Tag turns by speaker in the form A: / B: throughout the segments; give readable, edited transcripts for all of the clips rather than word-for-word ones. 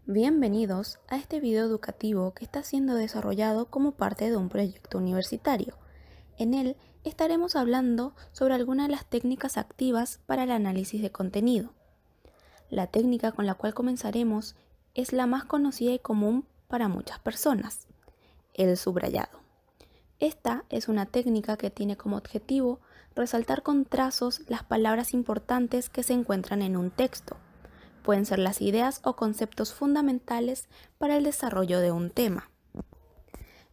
A: Bienvenidos a este video educativo que está siendo desarrollado como parte de un proyecto universitario. En él estaremos hablando sobre algunas de las técnicas activas para el análisis de contenido. La técnica con la cual comenzaremos es la más conocida y común para muchas personas, el subrayado. Esta es una técnica que tiene como objetivo resaltar con trazos las palabras importantes que se encuentran en un texto. Pueden ser las ideas o conceptos fundamentales para el desarrollo de un tema.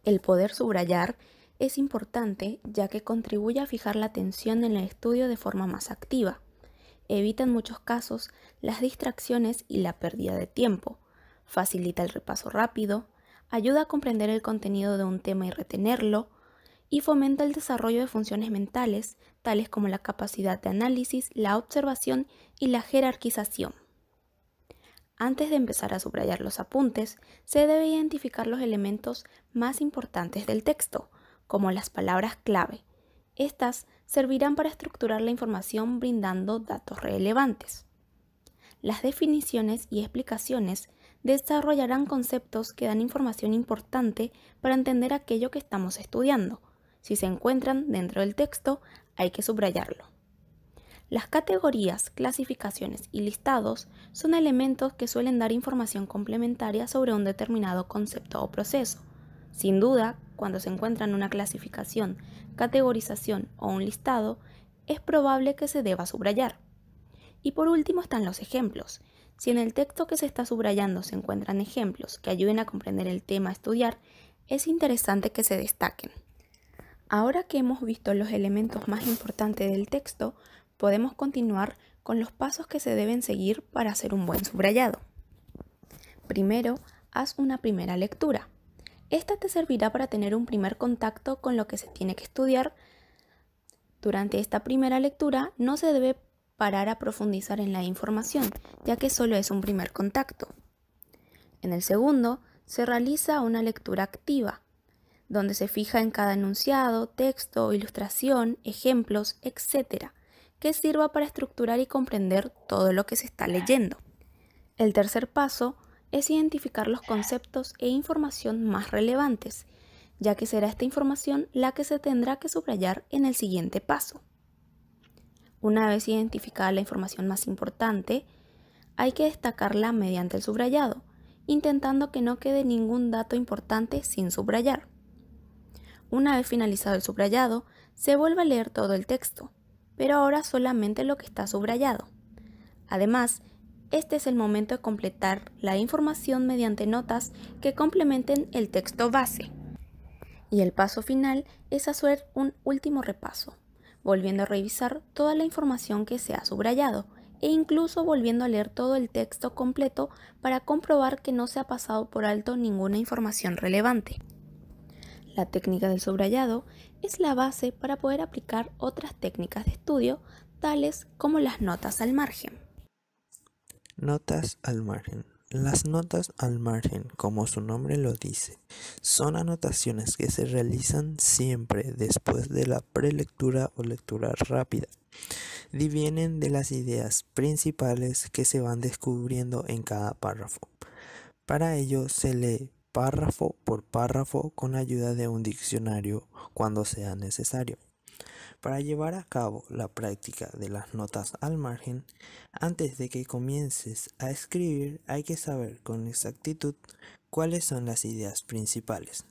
A: El poder subrayar es importante ya que contribuye a fijar la atención en el estudio de forma más activa. Evita en muchos casos las distracciones y la pérdida de tiempo. Facilita el repaso rápido, ayuda a comprender el contenido de un tema y retenerlo, y fomenta el desarrollo de funciones mentales, tales como la capacidad de análisis, la observación y la jerarquización. Antes de empezar a subrayar los apuntes, se debe identificar los elementos más importantes del texto, como las palabras clave. Estas servirán para estructurar la información brindando datos relevantes. Las definiciones y explicaciones desarrollarán conceptos que dan información importante para entender aquello que estamos estudiando. Si se encuentran dentro del texto, hay que subrayarlo. Las categorías, clasificaciones y listados son elementos que suelen dar información complementaria sobre un determinado concepto o proceso. Sin duda, cuando se encuentran una clasificación, categorización o un listado, es probable que se deba subrayar. Y por último están los ejemplos. Si en el texto que se está subrayando se encuentran ejemplos que ayuden a comprender el tema a estudiar, es interesante que se destaquen. Ahora que hemos visto los elementos más importantes del texto, podemos continuar con los pasos que se deben seguir para hacer un buen subrayado. Primero, haz una primera lectura. Esta te servirá para tener un primer contacto con lo que se tiene que estudiar. Durante esta primera lectura no se debe parar a profundizar en la información, ya que solo es un primer contacto. En el segundo, se realiza una lectura activa, donde se fija en cada enunciado, texto, ilustración, ejemplos, etc., que sirva para estructurar y comprender todo lo que se está leyendo. El tercer paso es identificar los conceptos e información más relevantes, ya que será esta información la que se tendrá que subrayar en el siguiente paso. Una vez identificada la información más importante, hay que destacarla mediante el subrayado, intentando que no quede ningún dato importante sin subrayar. Una vez finalizado el subrayado, se vuelve a leer todo el texto, pero ahora solamente lo que está subrayado. Además, este es el momento de completar la información mediante notas que complementen el texto base. Y el paso final es hacer un último repaso, volviendo a revisar toda la información que se ha subrayado e incluso volviendo a leer todo el texto completo para comprobar que no se ha pasado por alto ninguna información relevante. La técnica del subrayado es la base para poder aplicar otras técnicas de estudio, tales como las notas al margen.
B: Notas al margen. Las notas al margen, como su nombre lo dice, son anotaciones que se realizan siempre después de la prelectura o lectura rápida. Divienen de las ideas principales que se van descubriendo en cada párrafo. Para ello se lee párrafo por párrafo con ayuda de un diccionario cuando sea necesario. Para llevar a cabo la práctica de las notas al margen, antes de que comiences a escribir hay que saber con exactitud cuáles son las ideas principales,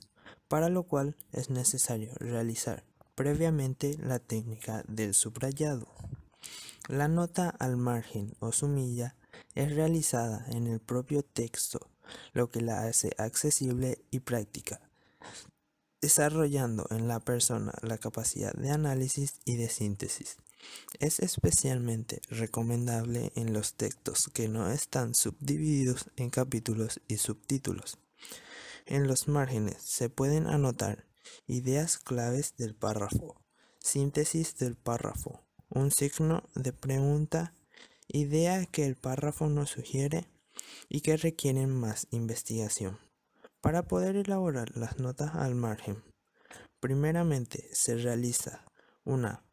B: para lo cual es necesario realizar previamente la técnica del subrayado. La nota al margen o sumilla es realizada en el propio texto, lo que la hace accesible y práctica, desarrollando en la persona la capacidad de análisis y de síntesis. Es especialmente recomendable en los textos que no están subdivididos en capítulos y subtítulos. En los márgenes se pueden anotar ideas claves del párrafo, síntesis del párrafo, un signo de pregunta, idea que el párrafo nos sugiere y que requieren más investigación. Para poder elaborar las notas al margen, primeramente se realiza una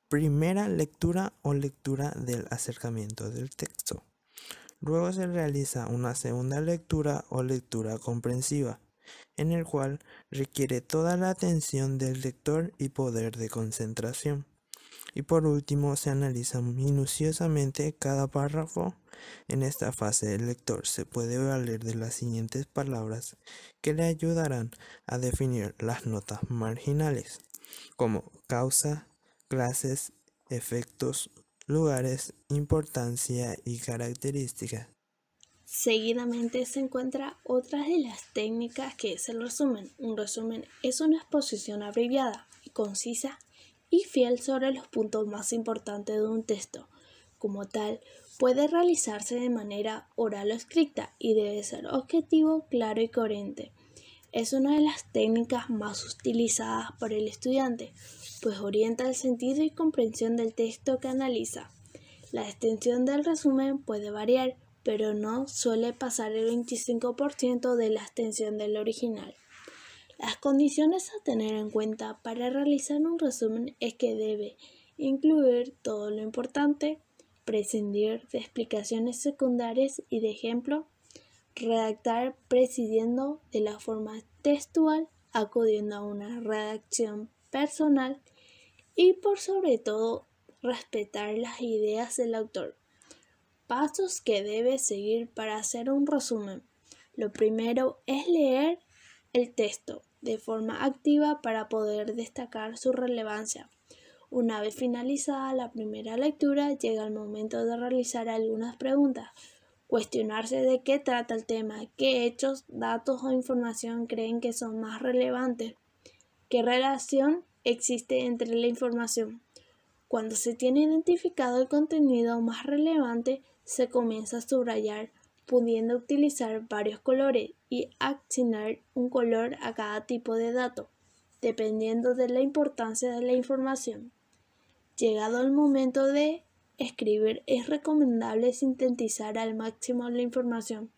B: primera lectura o lectura del acercamiento del texto. Luego se realiza una segunda lectura o lectura comprensiva, en el cual requiere toda la atención del lector y poder de concentración. Y por último, se analiza minuciosamente cada párrafo. En esta fase, el lector se puede valer de las siguientes palabras que le ayudarán a definir las notas marginales, como causa, clases, efectos, lugares, importancia y características.
C: Seguidamente se encuentra otra de las técnicas que es el resumen. Un resumen es una exposición abreviada, concisa y fiel sobre los puntos más importantes de un texto. Como tal, puede realizarse de manera oral o escrita y debe ser objetivo, claro y coherente. Es una de las técnicas más utilizadas por el estudiante, pues orienta el sentido y comprensión del texto que analiza. La extensión del resumen puede variar, pero no suele pasar el 25% de la extensión del original. Las condiciones a tener en cuenta para realizar un resumen es que debe incluir todo lo importante, prescindir de explicaciones secundarias y de ejemplos, redactar prescindiendo de la forma textual, acudiendo a una redacción personal y por sobre todo respetar las ideas del autor. Pasos que debes seguir para hacer un resumen. Lo primero es leer el texto de forma activa para poder destacar su relevancia. Una vez finalizada la primera lectura, llega el momento de realizar algunas preguntas. Cuestionarse de qué trata el tema, qué hechos, datos o información creen que son más relevantes, qué relación existe entre la información. Cuando se tiene identificado el contenido más relevante, se comienza a subrayar, pudiendo utilizar varios colores y asignar un color a cada tipo de dato, dependiendo de la importancia de la información. Llegado el momento de escribir, es recomendable sintetizar al máximo la información.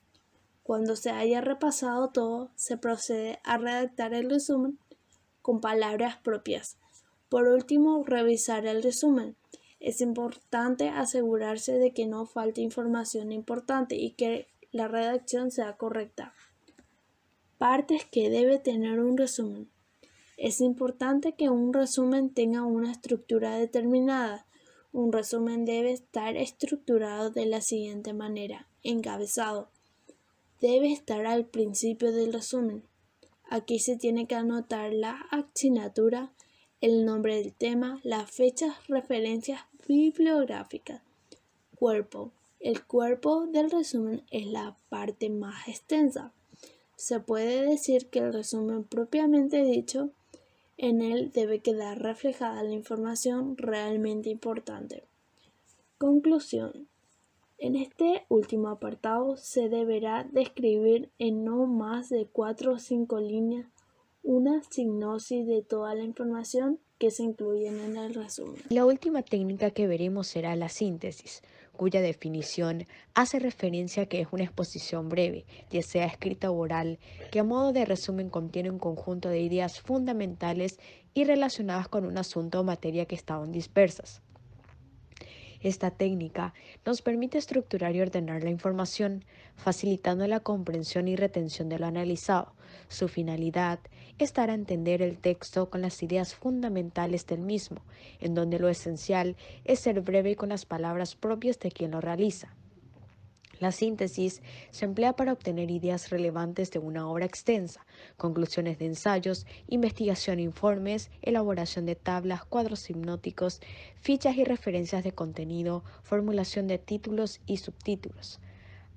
C: Cuando se haya repasado todo, se procede a redactar el resumen con palabras propias. Por último, revisar el resumen. Es importante asegurarse de que no falte información importante y que la redacción sea correcta. Partes que debe tener un resumen. Es importante que un resumen tenga una estructura determinada. Un resumen debe estar estructurado de la siguiente manera. Encabezado. Debe estar al principio del resumen. Aquí se tiene que anotar la asignatura, el nombre del tema, las fechas, referencias bibliográficas. Cuerpo. El cuerpo del resumen es la parte más extensa. Se puede decir que el resumen propiamente dicho, en él debe quedar reflejada la información realmente importante. Conclusión. En este último apartado se deberá describir en no más de 4 o 5 líneas una sinopsis de toda la información que se incluyen en el resumen.
D: La última técnica que veremos será la síntesis, cuya definición hace referencia a que es una exposición breve, ya sea escrita o oral, que a modo de resumen contiene un conjunto de ideas fundamentales y relacionadas con un asunto o materia que estaban dispersas. Esta técnica nos permite estructurar y ordenar la información, facilitando la comprensión y retención de lo analizado. Su finalidad es dar a entender el texto con las ideas fundamentales del mismo, en donde lo esencial es ser breve y con las palabras propias de quien lo realiza. La síntesis se emplea para obtener ideas relevantes de una obra extensa, conclusiones de ensayos, investigación, informes, elaboración de tablas, cuadros hipnóticos, fichas y referencias de contenido, formulación de títulos y subtítulos.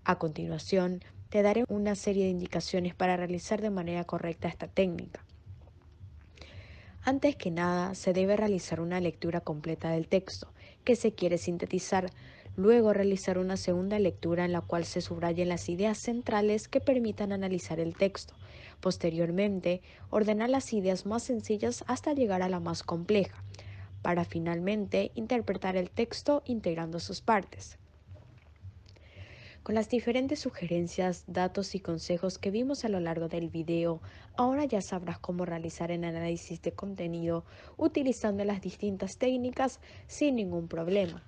D: A continuación, te daré una serie de indicaciones para realizar de manera correcta esta técnica. Antes que nada, se debe realizar una lectura completa del texto que se quiere sintetizar. Luego, realizar una segunda lectura en la cual se subrayen las ideas centrales que permitan analizar el texto. Posteriormente, ordenar las ideas más sencillas hasta llegar a la más compleja, para finalmente interpretar el texto integrando sus partes. Con las diferentes sugerencias, datos y consejos que vimos a lo largo del video, ahora ya sabrás cómo realizar el análisis de contenido utilizando las distintas técnicas sin ningún problema.